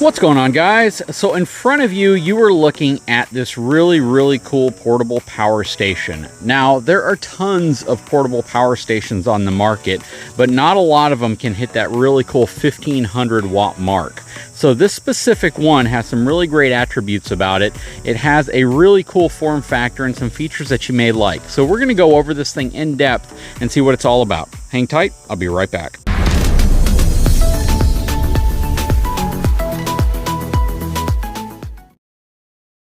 What's going on, guys? So in front of you, you are looking at this really cool portable power station. Now, there are tons of portable power stations on the market, but not a lot of them can hit that really cool 1500 watt mark. So this specific one has some really great attributes about it. It has a really cool form factor and some features that you may like. So we're gonna go over this thing in depth and see what it's all about. Hang tight, I'll be right back.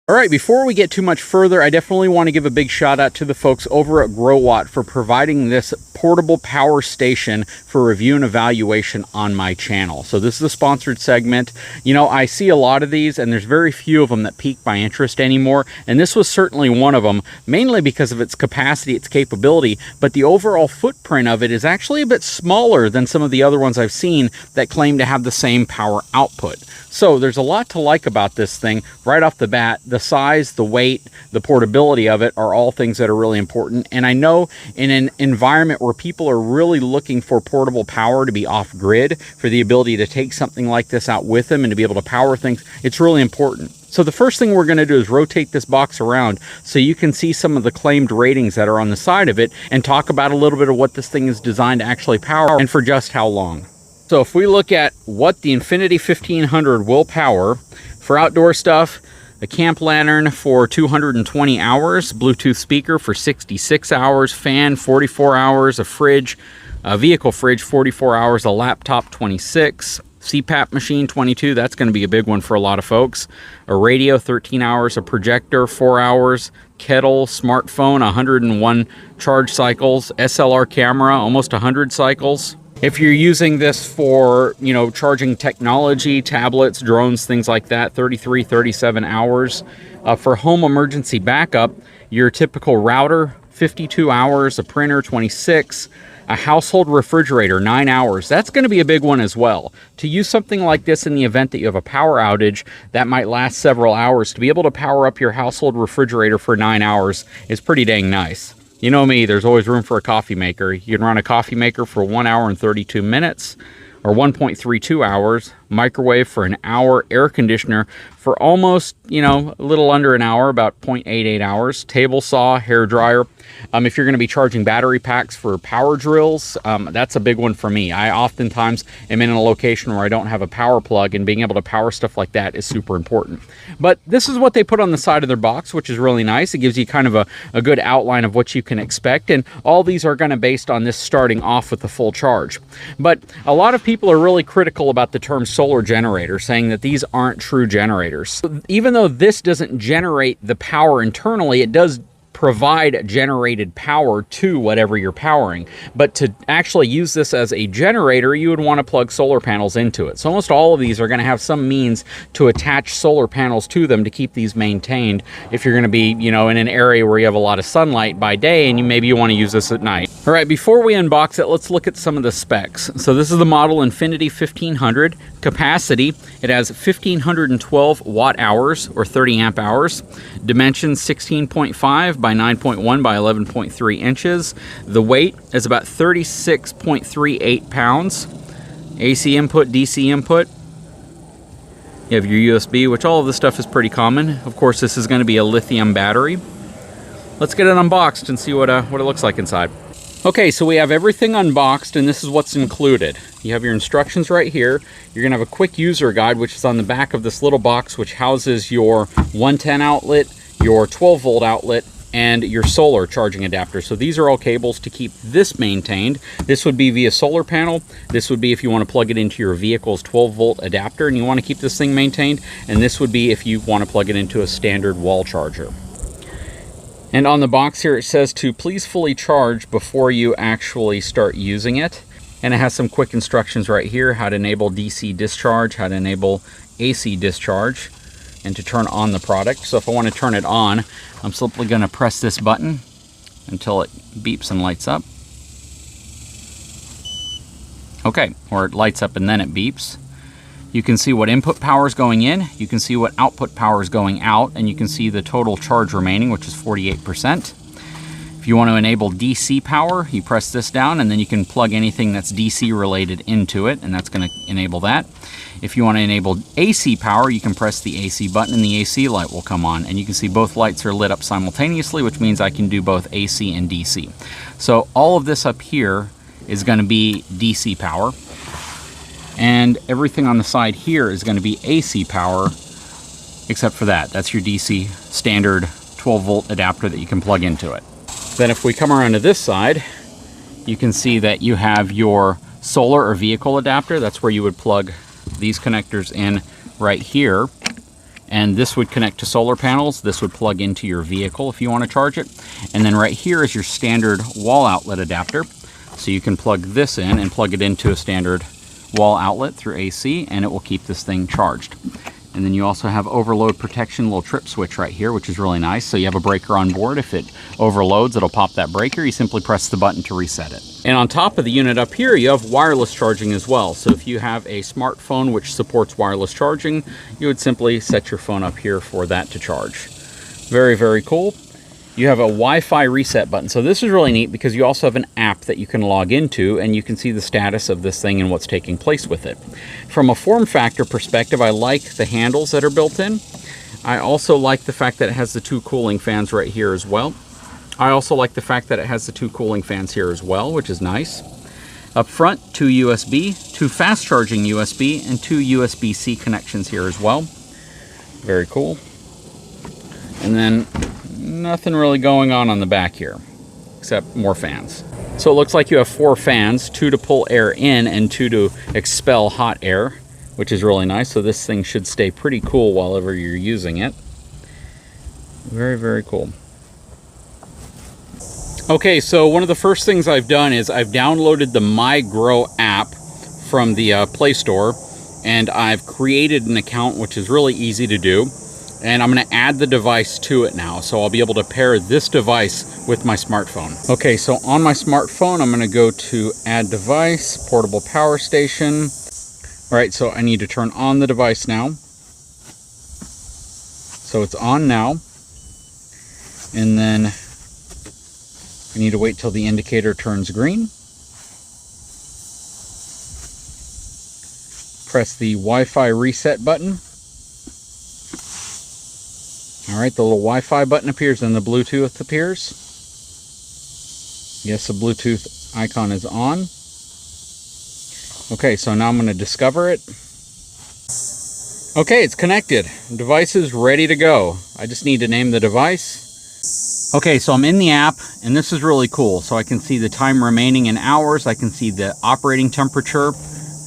All right, before we get too much further, I definitely want to give a big shout out to the folks over at Growatt for providing this portable power station for review and evaluation on my channel. So this is a sponsored segment. You know, I see a lot of these and there's very few of them that pique my interest anymore. And this was certainly one of them, mainly because of its capacity, its capability, but the overall footprint of it is actually a bit smaller than some of the other ones I've seen that claim to have the same power output. So there's a lot to like about this thing right off the bat. The size, the weight, the portability of it are all things that are really important. And I know in an environment where people are really looking for portable power to be off grid, for the ability to take something like this out with them and to be able to power things, it's really important. So the first thing we're going to do is rotate this box around so you can see some of the claimed ratings that are on the side of it and talk about a little bit of what this thing is designed to actually power and for just how long. So if we look at what the Infinity 1500 will power for outdoor stuff, a camp lantern for 220 hours, Bluetooth speaker for 66 hours, fan 44 hours, a fridge, a vehicle fridge 44 hours, a laptop 26, CPAP machine 22, that's going to be a big one for a lot of folks, a radio 13 hours, a projector 4 hours, kettle, smartphone 101 charge cycles, SLR camera almost 100 cycles. If you're using this for, you know, charging technology, tablets, drones, things like that, 33, 37 hours. For home emergency backup, your typical router, 52 hours, a printer, 26, a household refrigerator, 9 hours. That's going to be a big one as well. To use something like this in the event that you have a power outage that might last several hours, to be able to power up your household refrigerator for 9 hours is pretty dang nice. You know me, there's always room for a coffee maker. You can run a coffee maker for 1 hour and 32 minutes or 1.32 hours, microwave for an hour, air conditioner for almost, you know, a little under an hour, about 0.88 hours, table saw, hair dryer. If you're going to be charging battery packs for power drills, that's a big one for me. I oftentimes am in a location where I don't have a power plug, and being able to power stuff like that is super important. But this is what they put on the side of their box, which is really nice. It gives you kind of a good outline of what you can expect, and all these are going to be based on this starting off with the full charge. But a lot of people are really critical about the term solar generator, saying that these aren't true generators. Even though this doesn't generate the power internally, it does provide generated power to whatever you're powering. But to actually use this as a generator, you would want to plug solar panels into it. So almost all of these are going to have some means to attach solar panels to them to keep these maintained if you're going to be, you know, in an area where you have a lot of sunlight by day and maybe you want to use this at night. All right, before we unbox it, let's look at some of the specs. So this is the model Infinity 1500. Capacity, it has 1512 watt hours or 30 amp hours. Dimensions 16.5 by 9.1 by 11.3 inches. The weight is about 36.38 pounds. AC input, DC input. You have your USB, which all of this stuff is pretty common. Of course, this is going to be a lithium battery. Let's get it unboxed and see what it looks like inside. Okay, so we have everything unboxed, and this is what's included. You have your instructions right here. You're gonna have a quick user guide, which is on the back of this little box, which houses your 110 outlet, your 12 volt outlet, and your solar charging adapter. So these are all cables to keep this maintained. This would be via solar panel. This would be if you want to plug it into your vehicle's 12 volt adapter and you want to keep this thing maintained. And this would be if you want to plug it into a standard wall charger. And on the box here, it says to please fully charge before you actually start using it. And it has some quick instructions right here, how to enable DC discharge, how to enable AC discharge, and to turn on the product. So if I want to turn it on, I'm simply going to press this button until it beeps and lights up. Okay, or it lights up and then it beeps. You can see what input power is going in, you can see what output power is going out, and you can see the total charge remaining, which is 48%. If If you want to enable DC power, you press this down and then you can plug anything that's DC related into it, and that's going to enable that. If you want to enable AC power, you can press the AC button and the AC light will come on, and you can see both lights are lit up simultaneously, which means I can do both AC and DC. So all of this up here is going to be DC power, and everything on the side here is going to be AC power, except for that. That's your DC standard 12-volt adapter that you can plug into it. Then if we come around to this side, you can see that you have your solar or vehicle adapter. That's where you would plug these connectors in right here. And this would connect to solar panels. This would plug into your vehicle if you want to charge it. And then right here is your standard wall outlet adapter. So you can plug this in and plug it into a standard wall outlet through AC, and it will keep this thing charged. And then you also have overload protection, little trip switch right here, which is really nice. So you have a breaker on board. If it overloads, it'll pop that breaker. You simply press the button to reset it. And on top of the unit up here, you have wireless charging as well. So if you have a smartphone which supports wireless charging, you would simply set your phone up here for that to charge. Very, very cool. You have a Wi-Fi reset button. So this is really neat because you also have an app that you can log into, and you can see the status of this thing and what's taking place with it. From a form factor perspective, I like the handles that are built in. I also like the fact that it has the two cooling fans right here as well. I also like the fact that it has the two cooling fans here as well, which is nice. Up front, two USB, two fast charging USB, and two USB-C connections here as well. Very cool. And then nothing really going on the back here, except more fans. So it looks like you have 4 fans, 2 to pull air in and 2 to expel hot air, which is really nice. So this thing should stay pretty cool while ever you're using it. Very, very cool. Okay, so one of the first things I've done is I've downloaded the MyGrow app from the Play Store, and I've created an account, which is really easy to do. And I'm going to add the device to it now, so I'll be able to pair this device with my smartphone. Okay, so on my smartphone, I'm going to go to Add Device, Portable Power Station. All right, so I need to turn on the device now. So it's on now. And then I need to wait till the indicator turns green. Press the Wi-Fi reset button. All right, the little Wi-Fi button appears and the Bluetooth appears. Yes, the Bluetooth icon is on. Okay, so now I'm going to discover it. Okay, it's connected. The device is ready to go. I just need to name the device. Okay, so I'm in the app, and this is really cool. So I can see the time remaining in hours. I can see the operating temperature,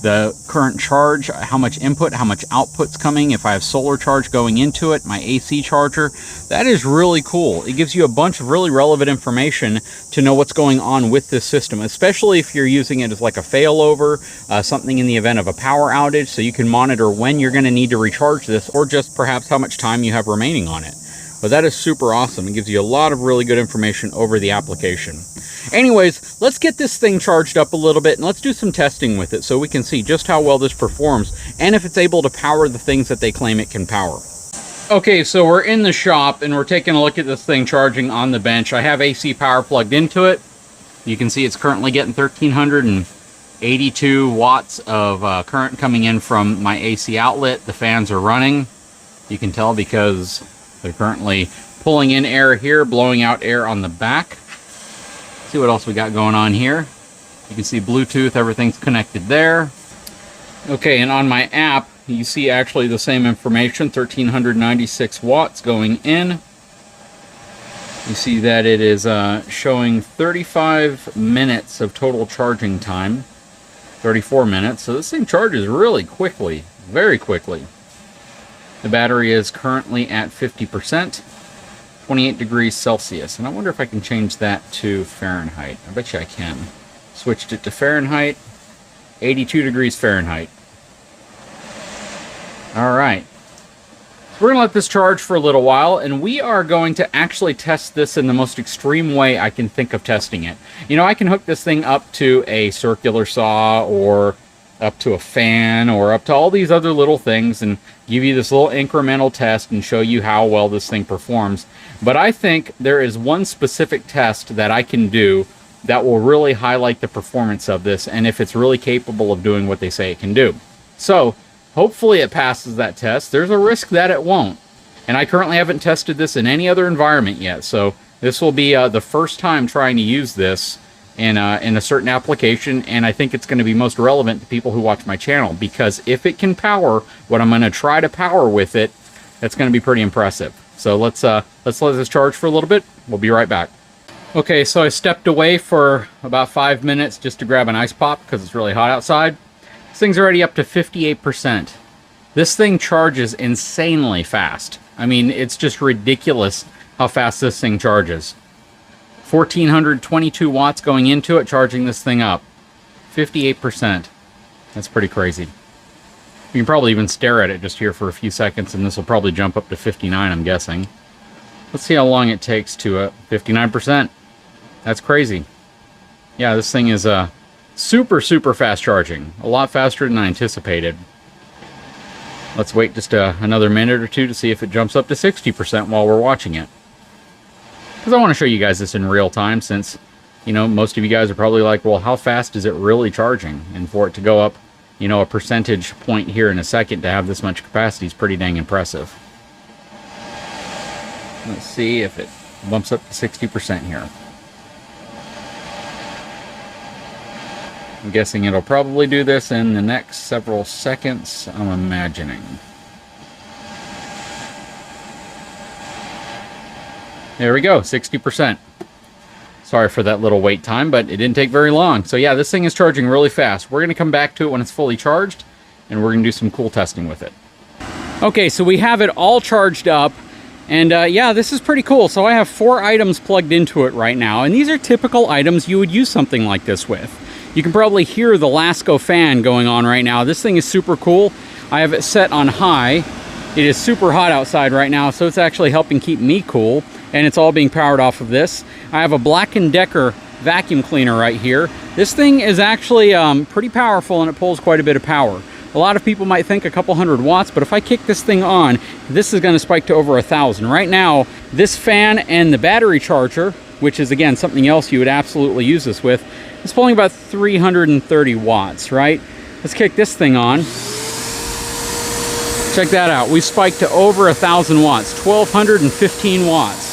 the current charge, how much input, how much output's coming, if I have solar charge going into it, my AC charger. That is really cool. It gives you a bunch of really relevant information to know what's going on with this system, especially if you're using it as like a failover, something in the event of a power outage, so you can monitor when you're going to need to recharge this, or just perhaps how much time you have remaining on it. But that is super awesome. It gives you a lot of really good information over the application. Anyways, let's get this thing charged up a little bit and let's do some testing with it so we can see just how well this performs and if it's able to power the things that they claim it can power. Okay, so we're in the shop and we're taking a look at this thing charging on the bench. I have AC power plugged into it. You can see it's currently getting 1,382 watts of current coming in from my AC outlet. The fans are running. You can tell because they're currently pulling in air here, blowing out air on the back. See what else we got going on here. You can see Bluetooth, everything's connected there. Okay, and on my app, you see actually the same information, 1,396 watts going in. You see that it is showing 35 minutes of total charging time, 34 minutes. So this thing charges really quickly, very quickly. The battery is currently at 50%, 28 degrees Celsius. And I wonder if I can change that to Fahrenheit. I bet you I can. Switched it to Fahrenheit, 82 degrees Fahrenheit. All right. So we're going to let this charge for a little while, and we are going to actually test this in the most extreme way I can think of testing it. You know, I can hook this thing up to a circular saw or up to a fan or up to all these other little things and give you this little incremental test and show you how well this thing performs. But I think there is one specific test that I can do that will really highlight the performance of this and if it's really capable of doing what they say it can do. So hopefully it passes that test. There's a risk that it won't. And I currently haven't tested this in any other environment yet. So this will be the first time trying to use this in a certain application, and I think it's going to be most relevant to people who watch my channel, because if it can power what I'm going to try to power with it, that's going to be pretty impressive. So let's let this charge for a little bit. We'll be right back. Okay, so I stepped away for about 5 minutes just to grab an ice pop because it's really hot outside. This thing's already up to 58%. This thing charges insanely fast. I mean, it's just ridiculous how fast this thing charges. 1,422 watts going into it, charging this thing up. 58%. That's pretty crazy. You can probably even stare at it just here for a few seconds, and this will probably jump up to 59, I'm guessing. Let's see how long it takes to 59%. That's crazy. Yeah, this thing is super, super fast charging. A lot faster than I anticipated. Let's wait just another minute or two to see if it jumps up to 60% while we're watching it. Because I want to show you guys this in real time, since, you know, most of you guys are probably like, well, how fast is it really charging? And for it to go up, you know, a percentage point here in a second to have this much capacity is pretty dang impressive. Let's see if it bumps up to 60% here. I'm guessing it'll probably do this in the next several seconds, I'm imagining. There we go, 60%. Sorry for that little wait time, but it didn't take very long. So yeah, this thing is charging really fast. We're going to come back to it when it's fully charged, and we're going to do some cool testing with it. Okay, so we have it all charged up, and yeah, this is pretty cool. So I have 4 items plugged into it right now, and these are typical items you would use something like this with. You can probably hear the Lasco fan going on right now. This thing is super cool. I have it set on high. It is super hot outside right now, so it's actually helping keep me cool. And it's all being powered off of this. I have a Black & Decker vacuum cleaner right here. This thing is actually pretty powerful, and it pulls quite a bit of power. A lot of people might think a couple hundred watts, but if I kick this thing on, this is going to spike to over 1,000. Right now, this fan and the battery charger, which is again something else you would absolutely use this with, is pulling about 330 watts, right? Let's kick this thing on. Check that out. We spiked to over 1,000 watts, 1,215 watts.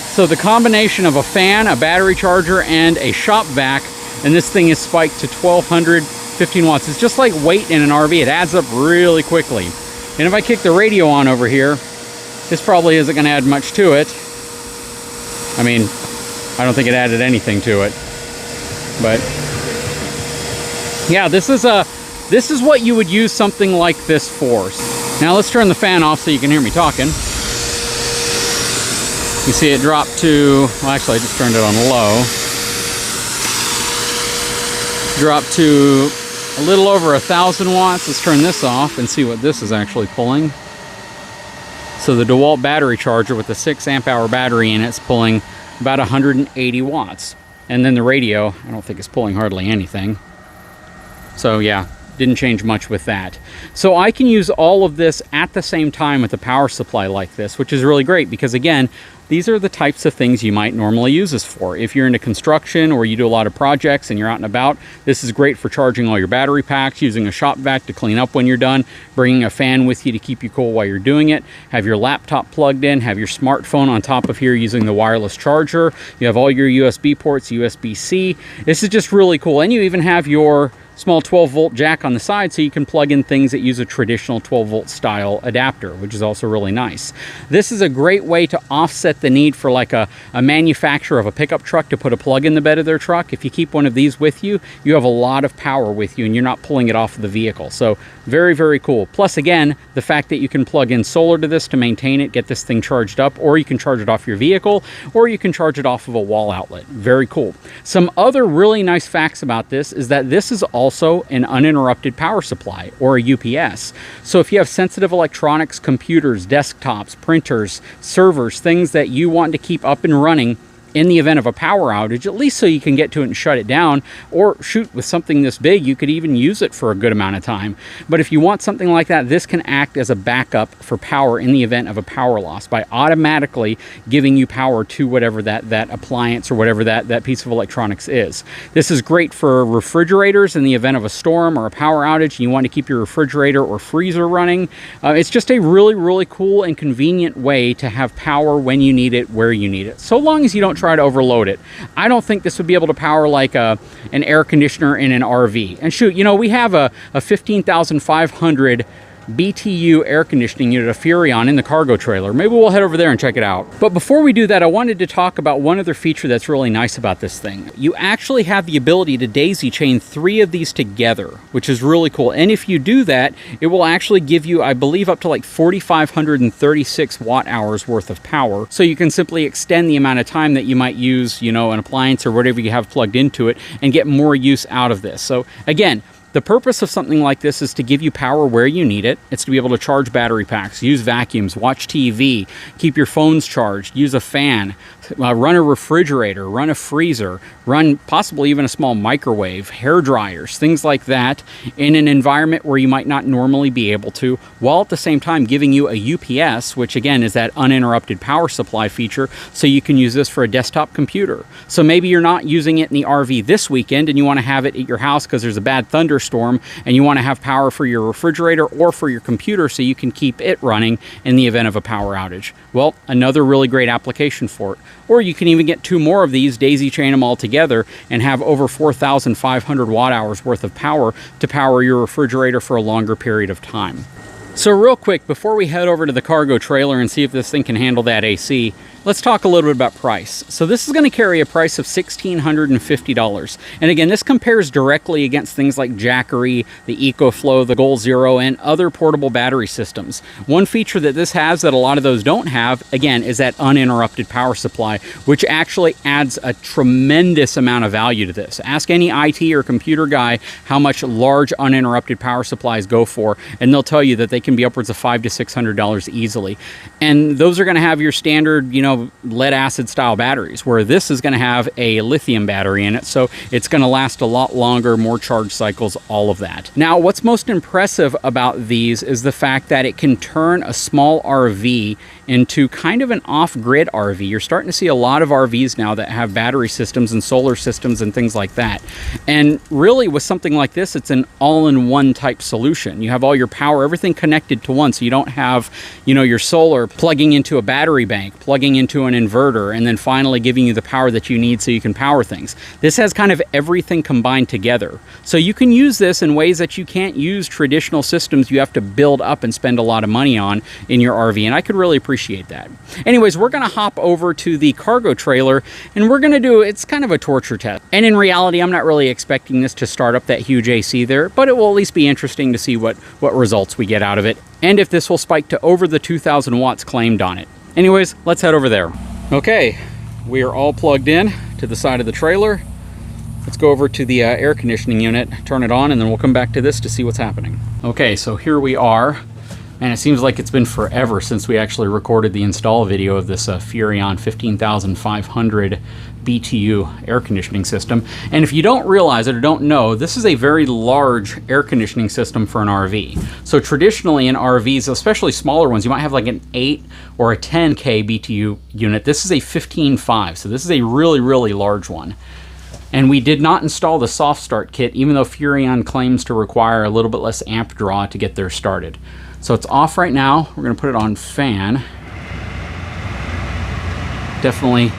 So the combination of a fan, a battery charger, and a shop vac, and this thing is spiked to 1,215 watts. It's just like weight in an RV. It adds up really quickly. And if I kick the radio on over here, this probably isn't going to add much to it. I mean, I don't think it added anything to it. But yeah, this is what you would use something like this for. Now let's turn the fan off so you can hear me talking. You see it drop to, well, actually I just turned it on low. Drop to a little over 1,000 watts. Let's turn this off and see what this is actually pulling. So the DeWalt battery charger with the 6 amp hour battery in it's pulling about 180 watts. And then the radio, I don't think it's pulling hardly anything. So yeah, didn't change much with that. So I can use all of this at the same time with a power supply like this, which is really great because again, these are the types of things you might normally use this for. If you're into construction or you do a lot of projects and you're out and about, this is great for charging all your battery packs, using a shop vac to clean up when you're done, bringing a fan with you to keep you cool while you're doing it, have your laptop plugged in, have your smartphone on top of here using the wireless charger. You have all your USB ports, USB-C. This is just really cool. And you even have your small 12-volt jack on the side so you can plug in things that use a traditional 12-volt style adapter, which is also really nice. This is a great way to offset the need for like a manufacturer of a pickup truck to put a plug in the bed of their truck. If you keep one of these with you, you have a lot of power with you and you're not pulling it off of the vehicle. So very, very cool. Plus again, the fact that you can plug in solar to this to maintain it, get this thing charged up, or you can charge it off your vehicle, or you can charge it off of a wall outlet. Very cool. Some other really nice facts about this is that this is also an uninterrupted power supply, or a UPS. So if you have sensitive electronics, computers, desktops, printers, servers, things that you want to keep up and running in the event of a power outage, at least so you can get to it and shut it down, or shoot, with something this big, you could even use it for a good amount of time. But if you want something like that, this can act as a backup for power in the event of a power loss by automatically giving you power to whatever that appliance or whatever that piece of electronics is. This is great for refrigerators in the event of a storm or a power outage and you want to keep your refrigerator or freezer running. It's just a really, really cool and convenient way to have power when you need it, where you need it, so long as you don't try to overload it. I don't think this would be able to power like an air conditioner in an RV. And shoot, you know, we have a 15,500 BTU air conditioning unit, a Furrion, in the cargo trailer. Maybe we'll head over there and check it out. But before we do that, I wanted to talk about one other feature that's really nice about this thing. You actually have the ability to daisy chain 3 of these together, which is really cool. And if you do that, it will actually give you, I believe, up to like 4,536 watt hours worth of power. So you can simply extend the amount of time that you might use, you know, an appliance or whatever you have plugged into it and get more use out of this. So again, the purpose of something like this is to give you power where you need it. It's to be able to charge battery packs, use vacuums, watch TV, keep your phones charged, use a fan, run a refrigerator, run a freezer, run possibly even a small microwave, hair dryers, things like that in an environment where you might not normally be able to, while at the same time giving you a UPS, which again is that uninterrupted power supply feature, so you can use this for a desktop computer. So maybe you're not using it in the RV this weekend and you want to have it at your house because there's a bad thunderstorm and you want to have power for your refrigerator or for your computer so you can keep it running in the event of a power outage. Well, another really great application for it. Or you can even get 2 more of these, daisy chain them all together, and have over 4,500 watt hours worth of power to power your refrigerator for a longer period of time. So real quick, before we head over to the cargo trailer and see if this thing can handle that AC, let's talk a little bit about price. So this is going to carry a price of $1,650. And again, this compares directly against things like Jackery, the EcoFlow, the Goal Zero, and other portable battery systems. One feature that this has that a lot of those don't have, again, is that uninterrupted power supply, which actually adds a tremendous amount of value to this. Ask any IT or computer guy how much large uninterrupted power supplies go for, and they'll tell you that they can be upwards of $500 to $600 easily. And those are going to have your standard, you know, lead acid style batteries, where this is going to have a lithium battery in it, so it's going to last a lot longer, more charge cycles, all of that. Now, what's most impressive about these is the fact that it can turn a small RV into kind of an off-grid RV. You're starting to see a lot of RVs now that have battery systems and solar systems and things like that. And really, with something like this, it's an all-in-one type solution. You have all your power, everything connected to one, so you don't have, you know, your solar plugging into a battery bank, plugging into an inverter, and then finally giving you the power that you need so you can power things. This has kind of everything combined together. So you can use this in ways that you can't use traditional systems you have to build up and spend a lot of money on in your RV, and I could really appreciate that. Anyways, we're going to hop over to the cargo trailer and we're going to do, it's kind of a torture test. And in reality, I'm not really expecting this to start up that huge AC there, but it will at least be interesting to see what results we get out of it, and if this will spike to over the 2,000 watts claimed on it. Anyways, let's head over there. Okay, we are all plugged in to the side of the trailer. Let's go over to the air conditioning unit, turn it on, and then we'll come back to this to see what's happening. Okay, so here we are. And it seems like it's been forever since we actually recorded the install video of this Furrion 15,500 BTU air conditioning system. And if you don't realize it or don't know, this is a very large air conditioning system for an RV. So traditionally in RVs, especially smaller ones, you might have like an 8 or a 10K BTU unit. This is a 15.5, so this is a really, really large one. And we did not install the soft start kit, even though Furrion claims to require a little bit less amp draw to get there started. So it's off right now. We're going to put it on fan. Definitely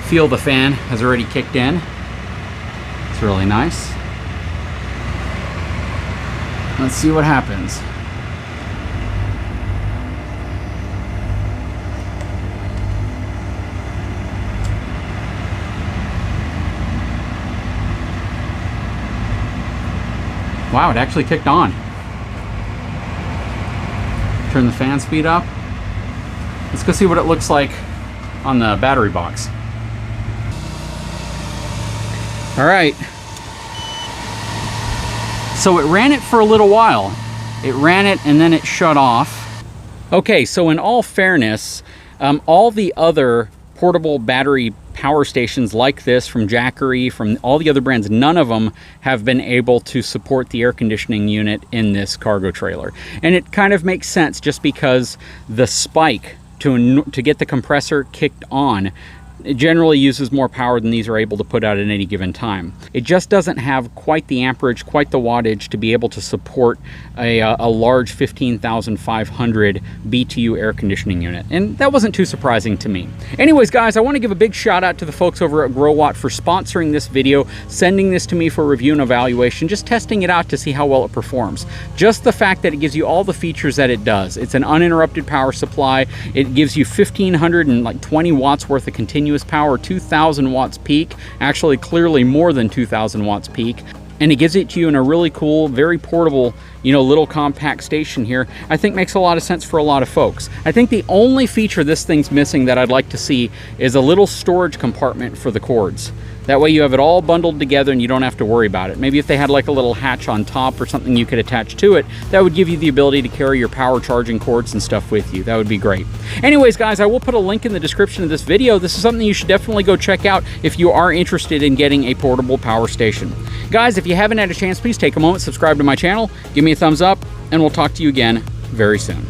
feel the fan has already kicked in. It's really nice. Let's see what happens. Wow, it actually kicked on. Turn the fan speed up. Let's go see what it looks like on the battery box. All right. So it ran it for a little while. It ran it and then it shut off. Okay, so in all fairness, all the other portable battery power stations like this from Jackery, from all the other brands, none of them have been able to support the air conditioning unit in this cargo trailer. And it kind of makes sense, just because the spike to get the compressor kicked on, it generally uses more power than these are able to put out at any given time. It just doesn't have quite the amperage, quite the wattage to be able to support a large 15,500 BTU air conditioning unit. And that wasn't too surprising to me. Anyways, guys, I want to give a big shout out to the folks over at Growatt for sponsoring this video, sending this to me for review and evaluation, just testing it out to see how well it performs. Just the fact that it gives you all the features that it does. It's an uninterrupted power supply. It gives you 1,520 watts worth of continuous power, 2,000 watts peak, actually clearly more than 2,000 watts peak, and it gives it to you in a really cool, very portable, you know, little compact station here. I think makes a lot of sense for a lot of folks. I think the only feature this thing's missing that I'd like to see is a little storage compartment for the cords. That way you have it all bundled together and you don't have to worry about it. Maybe if they had like a little hatch on top or something you could attach to it, that would give you the ability to carry your power charging cords and stuff with you. That would be great. Anyways, guys, I will put a link in the description of this video. This is something you should definitely go check out if you are interested in getting a portable power station. Guys, if you haven't had a chance, please take a moment, subscribe to my channel, give me a thumbs up, and we'll talk to you again very soon.